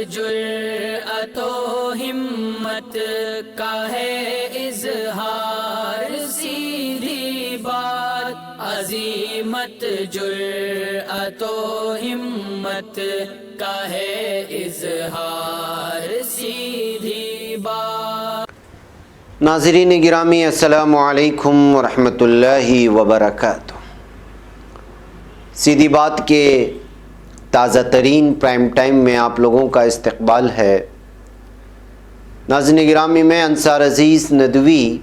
جرأت و ہمت کا ہے اظہار، سیدھی بات عزیمت جرأت و ہمت کا ہے اظہار، سیدھی بات۔ ناظرین گرامی، السلام علیکم ورحمۃ اللہ وبرکاتہ۔ سیدھی بات کے تازہ ترین پرائم ٹائم میں آپ لوگوں کا استقبال ہے۔ ناظرین گرامی، میں انصار عزیز ندوی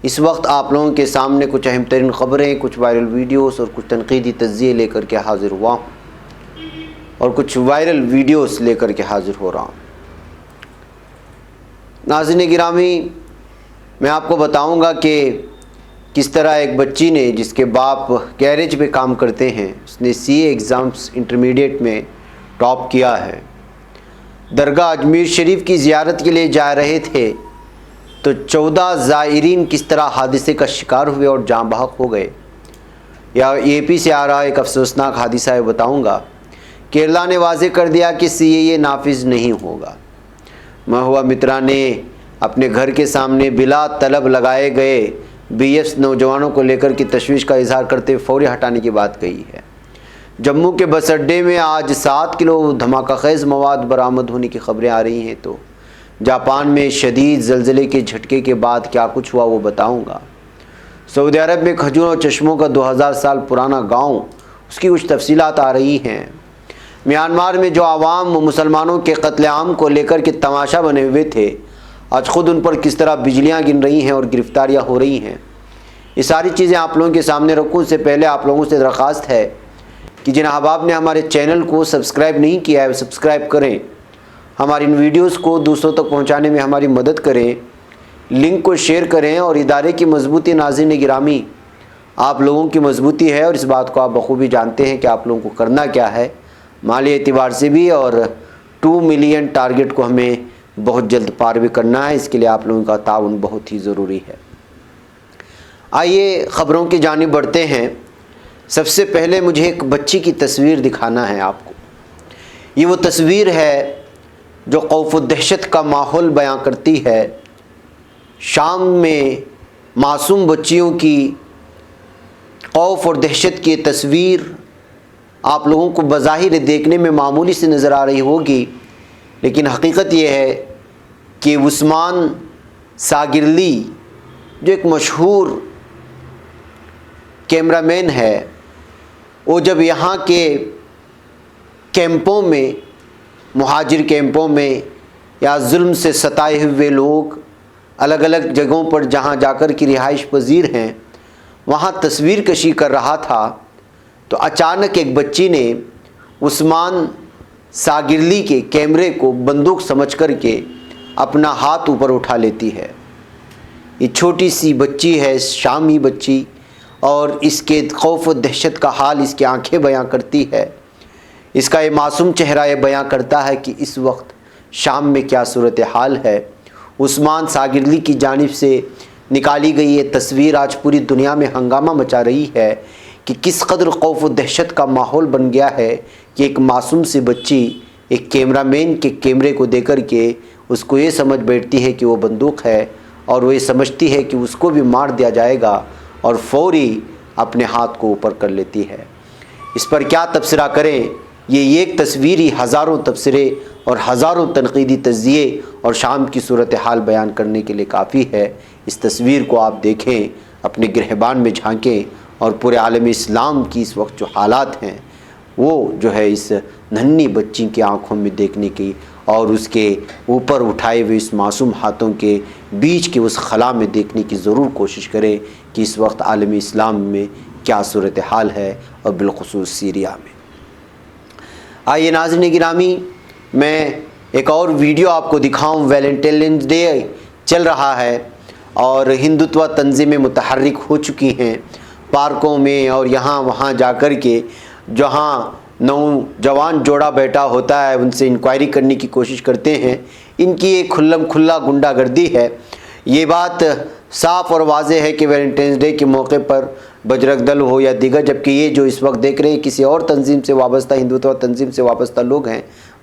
اس وقت آپ لوگوں کے سامنے کچھ اہم ترین خبریں، کچھ وائرل ویڈیوز اور کچھ تنقیدی تجزیے لے کر کے حاضر ہوا ہوں، اور کچھ وائرل ویڈیوز لے کر کے حاضر ہو رہا ہوں۔ ناظرین گرامی، میں آپ کو بتاؤں گا کہ کس طرح ایک بچی نے، جس کے باپ گیریج پہ کام کرتے ہیں، اس نے سی اے ایگزامس انٹرمیڈیٹ میں ٹاپ کیا ہے، درگاہ اجمیر شریف کی زیارت کے لیے جا رہے تھے تو 14 زائرین کس طرح حادثے کا شکار ہوئے اور جاں بحق ہو گئے۔ یا اے پی سے آ رہا ایک افسوسناک حادثہ ہے، بتاؤں گا۔ کیرلا نے واضح کر دیا کہ سی اے نافذ نہیں ہوگا۔ مہوا مترا نے اپنے گھر کے سامنے بلا طلب لگائے گئے بی ایس نوجوانوں کو لے کر کی تشویش کا اظہار کرتے فوری ہٹانے کی بات کہی ہے۔ جموں کے بس اڈے میں آج 7 کلو دھماکہ خیز مواد برآمد ہونے کی خبریں آ رہی ہیں، تو جاپان میں شدید زلزلے کے جھٹکے کے بعد کیا کچھ ہوا وہ بتاؤں گا۔ سعودی عرب میں کھجور اور چشموں کا 2000 سال پرانا گاؤں، اس کی کچھ تفصیلات آ رہی ہیں۔ میانمار میں جو عوام مسلمانوں کے قتل عام کو لے کر کے تماشا بنے ہوئے تھے، آج خود ان پر کس طرح بجلیاں گن رہی ہیں اور گرفتاریاں ہو رہی ہیں۔ یہ ساری چیزیں آپ لوگوں کے سامنے رکھوں سے پہلے آپ لوگوں سے درخواست ہے کہ جن احباب نے ہمارے چینل کو سبسکرائب نہیں کیا ہے وہ سبسکرائب کریں، ہماری ان ویڈیوز کو دوسروں تک پہنچانے میں ہماری مدد کریں، لنک کو شیئر کریں، اور ادارے کی مضبوطی، ناظرین گرامی، آپ لوگوں کی مضبوطی ہے، اور اس بات کو آپ بخوبی جانتے ہیں کہ آپ لوگوں کو کرنا کیا ہے، مالی اعتبار سے بھی، اور 2 ملین ٹارگٹ کو ہمیں بہت جلد پار بھی کرنا ہے۔ اس کے لیے آپ لوگوں کا تعاون بہت ہی ضروری ہے۔ آئیے خبروں کی جانب بڑھتے ہیں۔ سب سے پہلے مجھے ایک بچی کی تصویر دکھانا ہے آپ کو۔ یہ وہ تصویر ہے جو خوف و دہشت کا ماحول بیان کرتی ہے۔ شام میں معصوم بچیوں کی خوف اور دہشت کی تصویر آپ لوگوں کو بظاہر دیکھنے میں معمولی سے نظر آ رہی ہوگی، لیکن حقیقت یہ ہے کہ عثمان ساگرلی، جو ایک مشہور کیمرہ مین ہے، وہ جب یہاں کے کیمپوں میں، مہاجر کیمپوں میں، یا ظلم سے ستائے ہوئے لوگ الگ الگ جگہوں پر جہاں جا کر کی رہائش پذیر ہیں، وہاں تصویر کشی کر رہا تھا، تو اچانک ایک بچی نے عثمان ساگرلی کے کیمرے کو بندوق سمجھ کر کے اپنا ہاتھ اوپر اٹھا لیتی ہے۔ یہ چھوٹی سی بچی ہے، شامی بچی، اور اس کے خوف و دہشت کا حال اس کی آنکھیں بیان کرتی ہے۔ اس کا یہ معصوم چہرہ یہ بیان کرتا ہے کہ اس وقت شام میں کیا صورتحال ہے۔ عثمان ساگرلی کی جانب سے نکالی گئی یہ تصویر آج پوری دنیا میں ہنگامہ مچا رہی ہے کہ کس قدر خوف و دہشت کا ماحول بن گیا ہے کہ ایک معصوم سی بچی ایک کیمرہ مین کے کیمرے کو دے کر کے اس کو یہ سمجھ بیٹھتی ہے کہ وہ بندوق ہے، اور وہ یہ سمجھتی ہے کہ اس کو بھی مار دیا جائے گا، اور فوری اپنے ہاتھ کو اوپر کر لیتی ہے۔ اس پر کیا تبصرہ کریں؟ یہ ایک تصویر ہی ہزاروں تبصرے اور ہزاروں تنقیدی تجزیے اور شام کی صورتحال بیان کرنے کے لیے کافی ہے۔ اس تصویر کو آپ دیکھیں، اپنے گرہبان میں جھانکیں، اور پورے عالم اسلام کی اس وقت جو حالات ہیں وہ جو ہے اس ننھی بچی کی آنکھوں میں دیکھنے کی، اور اس کے اوپر اٹھائے ہوئے اس معصوم ہاتھوں کے بیچ کے اس خلا میں دیکھنے کی ضرور کوشش کریں کہ اس وقت عالم اسلام میں کیا صورتحال ہے، اور بالخصوص سیریا میں۔ آئیے ناظرین گرامی، میں ایک اور ویڈیو آپ کو دکھاؤں۔ ویلنٹائنس ڈے چل رہا ہے، اور ہندوتوا تنظیمیں متحرک ہو چکی ہیں پارکوں میں اور یہاں وہاں جا کر کے، جہاں نوجوان جوڑا بیٹھا ہوتا ہے ان سے انکوائری کرنے کی کوشش کرتے ہیں۔ ان کی ایک کھلم کھلا گنڈا گردی ہے۔ یہ بات صاف اور واضح ہے کہ ویلنٹائنس ڈے کے موقع پر بجرنگ دل ہو یا دیگر، جبکہ یہ جو اس وقت دیکھ رہے ہیں کسی اور تنظیم سے وابستہ، ہندوتوا تنظیم سے وابستہ لوگ ہیں،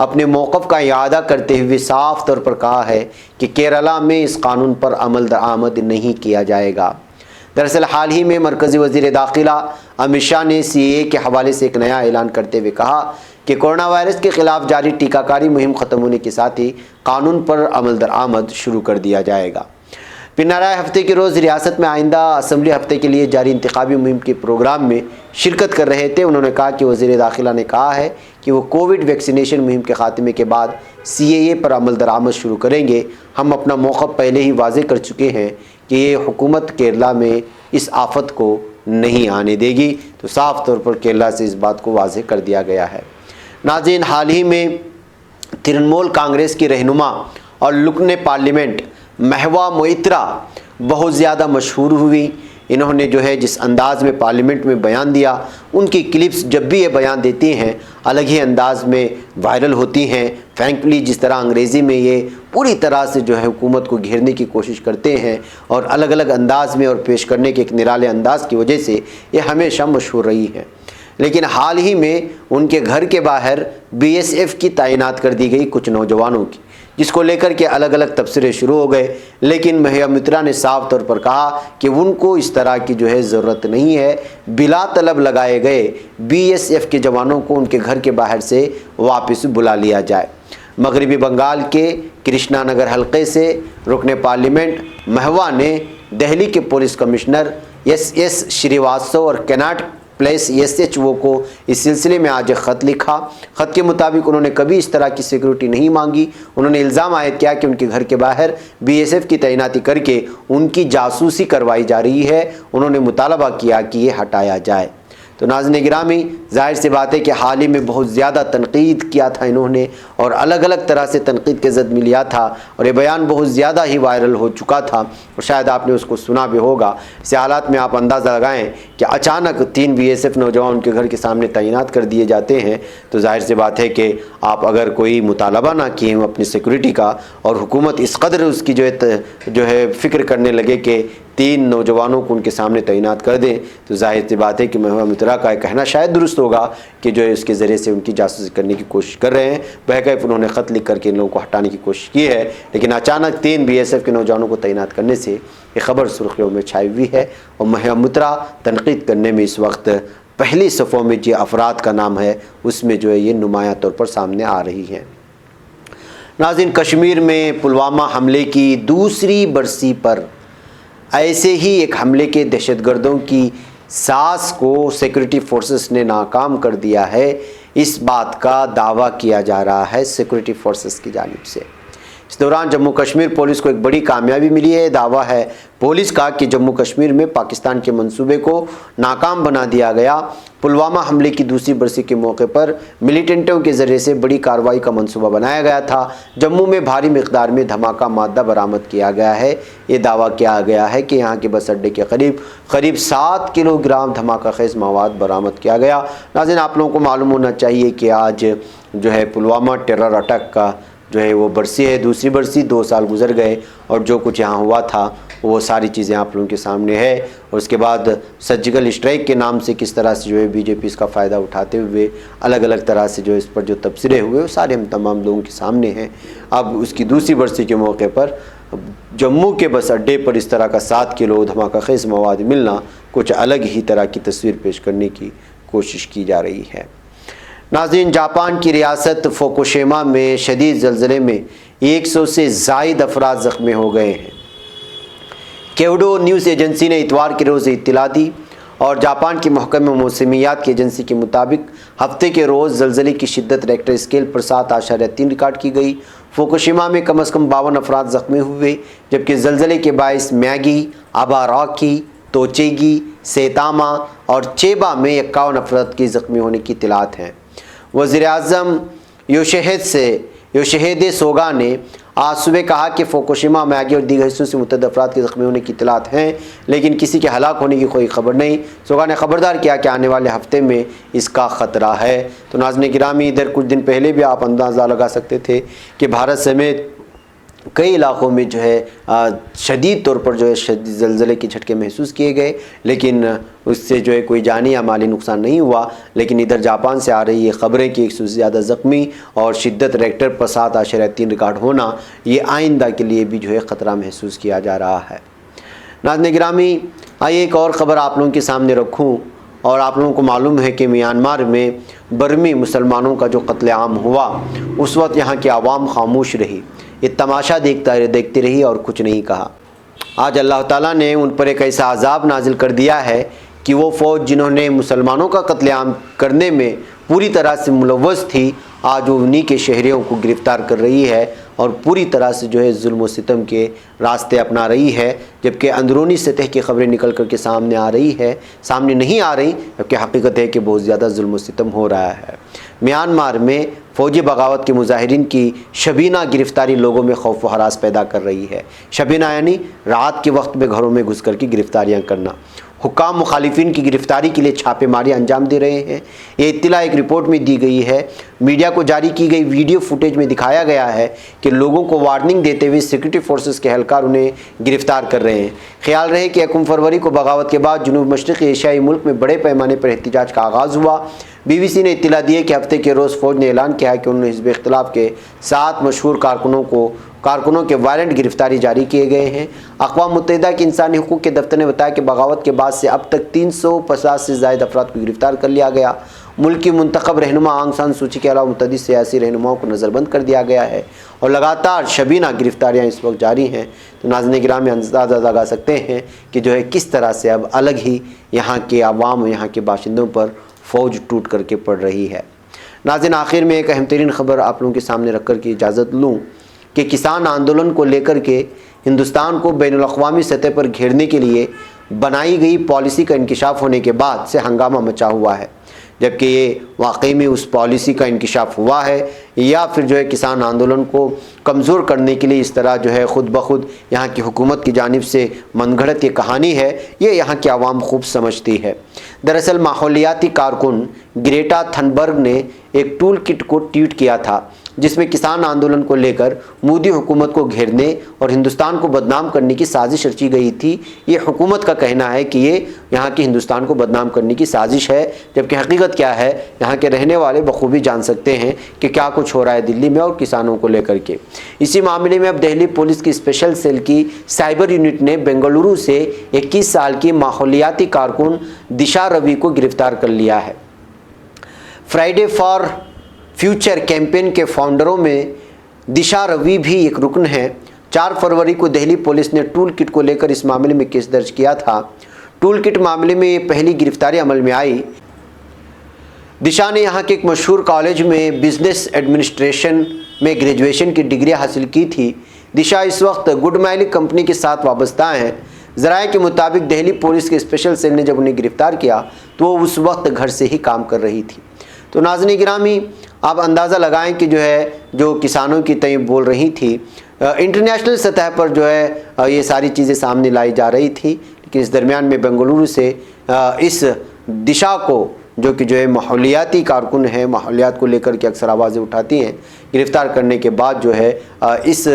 اپنے موقف کا اعادہ کرتے ہوئے صاف طور پر کہا ہے کہ کیرالہ میں اس قانون پر عمل درآمد نہیں کیا جائے گا۔ دراصل حال ہی میں مرکزی وزیر داخلہ امت شاہ نے سی اے کے حوالے سے ایک نیا اعلان کرتے ہوئے کہا کہ کورونا وائرس کے خلاف جاری ٹیکہ کاری مہم ختم ہونے کے ساتھ ہی قانون پر عمل درآمد شروع کر دیا جائے گا۔ پنارائے ہفتے کے روز ریاست میں آئندہ اسمبلی ہفتے کے لیے جاری انتخابی مہم کے پروگرام میں شرکت کر رہے تھے۔ انہوں نے کہا کہ وزیر داخلہ نے کہا ہے کہ وہ کووڈ ویکسینیشن مہم کے خاتمے کے بعد سی اے اے پر عمل درآمد شروع کریں گے۔ ہم اپنا موقف پہلے ہی واضح کر چکے ہیں کہ یہ حکومت کیرلا میں اس آفت کو نہیں آنے دے گی، تو صاف طور پر کیرلا سے اس بات کو واضح کر دیا گیا ہے۔ ناظرین، حال ہی میں ترنمول کانگریس کی رہنما اور رکن پارلیمنٹ مہوا موئترا بہت زیادہ مشہور ہوئی۔ انہوں نے جس انداز میں پارلیمنٹ میں بیان دیا، ان کی کلپس جب بھی یہ بیان دیتی ہیں الگ ہی انداز میں وائرل ہوتی ہیں۔ فرینکلی جس طرح انگریزی میں یہ پوری طرح سے حکومت کو گھیرنے کی کوشش کرتے ہیں اور الگ الگ انداز میں اور پیش کرنے کے ایک نرالے انداز کی وجہ سے یہ ہمیشہ مشہور رہی ہے۔ لیکن حال ہی میں ان کے گھر کے باہر بی ایس ایف کی تعینات کر دی گئی کچھ نوجوانوں کی، جس کو لے کر کے الگ الگ تبصرے شروع ہو گئے۔ لیکن مہوا موئترا نے صاف طور پر کہا کہ ان کو اس طرح کی ضرورت نہیں ہے۔ بلا طلب لگائے گئے بی ایس ایف کے جوانوں کو ان کے گھر کے باہر سے واپس بلا لیا جائے۔ مغربی بنگال کے کرشنا نگر حلقے سے رکن پارلیمنٹ مہوا نے دہلی کے پولیس کمشنر ایس شریواستو اور Connaught Place S H O کو اس سلسلے میں آج ایک خط لکھا۔ خط کے مطابق انہوں نے کبھی اس طرح کی سیکورٹی نہیں مانگی۔ انہوں نے الزام عائد کیا کہ ان کے گھر کے باہر بی ایس ایف کی تعیناتی کر کے ان کی جاسوسی کروائی جا رہی ہے۔ انہوں نے مطالبہ کیا کہ یہ ہٹایا جائے۔ تو ناظرین گرامی، ظاہر سی بات ہے کہ حال ہی میں بہت زیادہ تنقید کیا تھا انہوں نے، اور الگ الگ طرح سے تنقید کے زد میں لیا تھا، اور یہ بیان بہت زیادہ ہی وائرل ہو چکا تھا، اور شاید آپ نے اس کو سنا بھی ہوگا۔ اس حالات میں آپ اندازہ لگائیں کہ اچانک 3 بی ایس ایف نوجوان ان کے گھر کے سامنے تعینات کر دیے جاتے ہیں، تو ظاہر سی بات ہے کہ آپ اگر کوئی مطالبہ نہ کیے ہوں اپنی سیکورٹی کا، اور حکومت اس قدر اس کی فکر کرنے لگے کہ 3 نوجوانوں کو ان کے سامنے تعینات کر دیں، تو ظاہر سی بات ہے کہ مہوا موئترا کا کہنا شاید درست ہوگا کہ اس کے ذریعے سے ان کی جاسوسی کرنے کی کوشش کر رہے ہیں۔ بہرکیف انہوں نے خط لکھ کر کے ان لوگوں کو ہٹانے کی کوشش کی ہے، لیکن اچانک 3 بی ایس ایف کے نوجوانوں کو تعینات کرنے سے یہ خبر سرخیوں میں چھائی ہوئی ہے، اور مہوا موئترا تنقید کرنے میں اس وقت پہلی صفوں میں جو افراد کا نام ہے اس میں یہ نمایاں طور پر سامنے آ رہی ہے۔ ناظرین، کشمیر میں پلوامہ حملے کی دوسری برسی پر ایسے ہی ایک حملے کے دہشت گردوں کی ساز کو سیکورٹی فورسز نے ناکام کر دیا ہے، اس بات کا دعویٰ کیا جا رہا ہے سیکورٹی فورسز کی جانب سے۔ اس دوران جموں کشمیر پولیس کو ایک بڑی کامیابی ملی ہے۔ دعویٰ ہے پولیس کا کہ جموں کشمیر میں پاکستان کے منصوبے کو ناکام بنا دیا گیا۔ پلوامہ حملے کی دوسری برسی کے موقع پر ملیٹنٹوں کے ذریعے سے بڑی کارروائی کا منصوبہ بنایا گیا تھا۔ جموں میں بھاری مقدار میں دھماکہ مادہ برآمد کیا گیا ہے۔ یہ دعویٰ کیا گیا ہے کہ یہاں کے بس اڈے کے قریب 7 کلو گرام دھماکہ خیز مواد برآمد کیا گیا۔ ناظرین، آپ لوگوں کو معلوم ہونا چاہیے کہ آج پلوامہ ٹیرر اٹیک کا وہ برسی ہے، دوسری برسی۔ 2 سال گزر گئے اور جو کچھ یہاں ہوا تھا وہ ساری چیزیں آپ لوگوں کے سامنے ہے، اور اس کے بعد سرجیکل اسٹرائک کے نام سے کس طرح سے بی جے پی اس کا فائدہ اٹھاتے ہوئے الگ الگ طرح سے اس پر تبصرے ہوئے وہ سارے ہم تمام لوگوں کے سامنے ہیں۔ اب اس کی دوسری برسی کے موقع پر جموں کے بس اڈے پر اس طرح کا 7 کلو دھماکہ خیز مواد ملنا کچھ الگ ہی طرح کی تصویر پیش کرنے کی کوشش کی جا رہی ہے۔ ناظرین، جاپان کی ریاست فوکوشیما میں شدید زلزلے میں 100 سے زائد افراد زخمی ہو گئے ہیں۔ کیوڈو نیوز ایجنسی نے اتوار کے روز اطلاع دی، اور جاپان کی محکمہ موسمیات کی ایجنسی کے مطابق ہفتے کے روز زلزلے کی شدت ریکٹر اسکیل پر 7.3 ریکارڈ کی گئی۔ فوکوشیما میں کم از کم 52 افراد زخمی ہوئے، جبکہ زلزلے کے باعث میاگی، آباراکی، توچیگی، سیتاما اور چیبا میں 51 افراد کی زخمی ہونے کی اطلاعات ہیں۔ وزیر اعظم یوشیہیدے سوگا نے آج صبح کہا کہ فوکوشیما، میاگی اور دیگر حصوں سے متعدد افراد کے زخمی ہونے کی اطلاعات ہیں، لیکن کسی کے ہلاک ہونے کی کوئی خبر نہیں۔ سوگا نے خبردار کیا کہ آنے والے ہفتے میں اس کا خطرہ ہے۔ تو ناظرین گرامی، ادھر کچھ دن پہلے بھی آپ اندازہ لگا سکتے تھے کہ بھارت سمیت کئی علاقوں میں جو ہے شدید طور پر جو ہے شدید زلزلے کے جھٹکے محسوس کیے گئے، لیکن اس سے جو ہے کوئی جانی یا مالی نقصان نہیں ہوا۔ لیکن ادھر جاپان سے آ رہی یہ خبریں کہ 100 سے زیادہ زخمی اور شدت ریکٹر پر 7.3 ریکارڈ ہونا، یہ آئندہ کے لیے بھی جو ہے خطرہ محسوس کیا جا رہا ہے۔ ناظرین گرامی، آئیے ایک اور خبر آپ لوگوں کے سامنے رکھوں، اور آپ لوگوں کو معلوم ہے کہ میانمار میں برمی مسلمانوں کا جو قتل عام ہوا، اس وقت یہاں کی عوام خاموش رہی، یہ تماشا دیکھتی رہی اور کچھ نہیں کہا۔ آج اللہ تعالیٰ نے ان پر ایک ایسا عذاب نازل کر دیا ہے کہ وہ فوج جنہوں نے مسلمانوں کا قتل عام کرنے میں پوری طرح سے ملوث تھی، آج وہ انہی کے شہریوں کو گرفتار کر رہی ہے اور پوری طرح سے جو ہے ظلم و ستم کے راستے اپنا رہی ہے، جبکہ اندرونی سطح کی خبریں نکل کر کے سامنے نہیں آ رہی، جبکہ حقیقت ہے کہ بہت زیادہ ظلم و ستم ہو رہا ہے۔ میانمار میں فوجی بغاوت کے مظاہرین کی شبینہ گرفتاری لوگوں میں خوف و ہراس پیدا کر رہی ہے۔ شبینہ یعنی رات کے وقت میں گھروں میں گھس کر کے گرفتاریاں کرنا۔ حکام مخالفین کی گرفتاری کے لیے چھاپے ماری انجام دے رہے ہیں۔ یہ اطلاع ایک رپورٹ میں دی گئی ہے۔ میڈیا کو جاری کی گئی ویڈیو فوٹیج میں دکھایا گیا ہے کہ لوگوں کو وارننگ دیتے ہوئے سیکورٹی فورسز کے اہلکار انہیں گرفتار کر رہے ہیں۔ خیال رہے کہ 1 فروری کو بغاوت کے بعد جنوب مشرقی ایشیائی ملک میں بڑے پیمانے پر احتجاج کا آغاز ہوا۔ BBC نے اطلاع دی ہے کہ ہفتے کے روز فوج نے اعلان کیا ہے کہ انہوں نے حزب اختلاف کے 7 مشہور کارکنوں کے وارنٹ گرفتاری جاری کیے گئے ہیں۔ اقوام متحدہ کے انسانی حقوق کے دفتر نے بتایا کہ بغاوت کے بعد سے اب تک 350 سے زائد افراد کو گرفتار کر لیا گیا۔ ملک کی منتخب رہنما آنگ سان سوچی کے علاوہ متعدد سیاسی رہنماؤں کو نظر بند کر دیا گیا ہے اور لگاتار شبینہ گرفتاریاں اس وقت جاری ہیں۔ تو ناظرین گرامی، اندازہ لگا سکتے ہیں کہ جو ہے کس طرح سے اب الگ ہی یہاں کے عوام، یہاں کے باشندوں پر فوج ٹوٹ کر کے پڑ رہی ہے۔ ناظرین، آخر میں ایک اہم ترین خبر آپ لوگوں کے سامنے رکھ کر کے اجازت لوں کہ کسان آندولن کو لے کر کے ہندوستان کو بین الاقوامی سطح پر گھیرنے کے لیے بنائی گئی پالیسی کا انکشاف ہونے کے بعد سے ہنگامہ مچا ہوا ہے، جبکہ یہ واقعی میں اس پالیسی کا انکشاف ہوا ہے یا پھر جو ہے کسان آندولن کو کمزور کرنے کے لیے اس طرح جو ہے خود بخود یہاں کی حکومت کی جانب سے من گھڑت یہ کہانی ہے، یہ یہاں کی عوام خوب سمجھتی ہے۔ دراصل ماحولیاتی کارکن گریٹا تھنبرگ نے ایک ٹول کٹ کو ٹویٹ کیا تھا جس میں کسان آندولن کو لے کر مودی حکومت کو گھیرنے اور ہندوستان کو بدنام کرنے کی سازش رچی گئی تھی۔ یہ حکومت کا کہنا ہے کہ یہ یہاں کی ہندوستان کو بدنام کرنے کی سازش ہے، جبکہ حقیقت کیا ہے یہاں کے رہنے والے بخوبی جان سکتے ہیں کہ کیا کچھ ہو رہا ہے دلی میں اور کسانوں کو لے کر کے۔ اسی معاملے میں اب دہلی پولیس کی اسپیشل سیل کی سائبر یونٹ نے بنگلورو سے 21 سال کی ماحولیاتی کارکن دشا روی کو گرفتار کر لیا ہے۔ فرائیڈے فار فیوچر کیمپین کے فاؤنڈروں میں دشا روی بھی ایک رکن ہے۔ 4 فروری کو دہلی پولیس نے ٹول کٹ کو لے کر اس معاملے میں کیس درج کیا تھا۔ ٹول کٹ معاملے میں یہ پہلی گرفتاری عمل میں آئی۔ دشا نے یہاں کے ایک مشہور کالج میں بزنس ایڈمنسٹریشن میں گریجویشن کی ڈگری حاصل کی تھی۔ دشا اس وقت گڈ مائل کمپنی کے ساتھ وابستہ ہیں۔ ذرائع کے مطابق دہلی پولیس کے اسپیشل سیل نے جب انہیں گرفتار کیا تو وہ اس وقت گھر سے ہی کام کر رہی تھی۔ تو ناظرین گرامی، آپ اندازہ لگائیں کہ جو کسانوں کی تئیں بول رہی تھی، انٹرنیشنل سطح پر جو ہے یہ ساری چیزیں سامنے لائی جا رہی تھی، لیکن اس درمیان میں بنگلورو سے اس دشا کو جو کہ جو ہے ماحولیاتی کارکن ہے، ماحولیات کو لے کر کے اکثر آوازیں اٹھاتی ہیں، گرفتار کرنے کے بعد جو ہے اس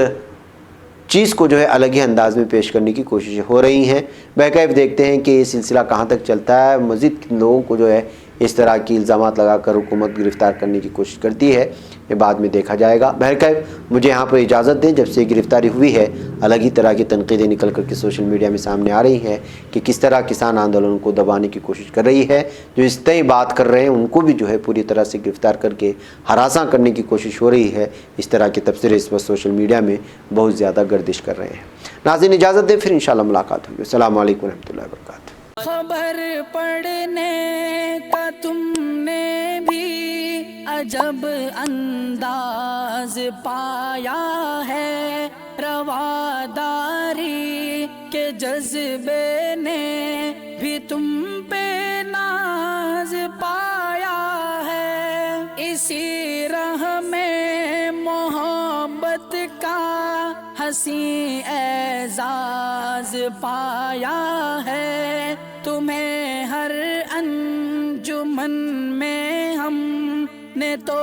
چیز کو جو ہے الگ ہی انداز میں پیش کرنے کی کوششیں ہو رہی ہیں۔ بہرکیف دیکھتے ہیں کہ یہ سلسلہ کہاں تک چلتا ہے۔ مزید کن لوگوں کو جو ہے اس طرح کی الزامات لگا کر حکومت گرفتار کرنے کی کوشش کرتی ہے، یہ بعد میں دیکھا جائے گا۔ بہرکیف مجھے یہاں پر اجازت دیں، جب سے یہ گرفتاری ہوئی ہے الگ ہی طرح کی تنقیدیں نکل کر کے سوشل میڈیا میں سامنے آ رہی ہیں کہ کس طرح کسان آندولن کو دبانے کی کوشش کر رہی ہے۔ جو اس طرح بات کر رہے ہیں ان کو بھی جو ہے پوری طرح سے گرفتار کر کے ہراساں کرنے کی کوشش ہو رہی ہے۔ اس طرح کے تبصرے اس وقت سوشل میڈیا میں بہت زیادہ گردش کر رہے ہیں۔ ناظرین اجازت دیں، پھر انشاءاللہ ملاقات ہوگی۔ السلام علیکم ورحمۃ اللہ وبرکاتہ۔ خبر پڑھنے کا تم نے بھی عجب انداز پایا ہے، رواداری کے جذبے نے بھی تم پہ ناز پایا ہے، اسی راہ میں محبت کا حسین اعزاز پایا ہے، تمہیں ہر انجمن میں ہم نے تو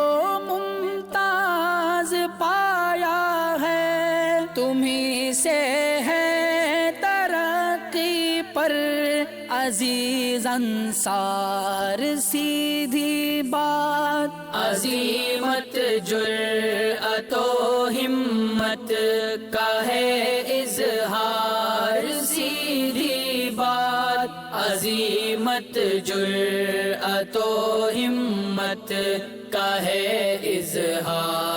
ممتاز پایا ہے، سے ہے ترقی پر عزیز انصار سیدھی بات عظیمت جرأت و ہمت کا ہے اظہار سیدھی بات عظیمت جرأت و ہمت کا ہے اظہار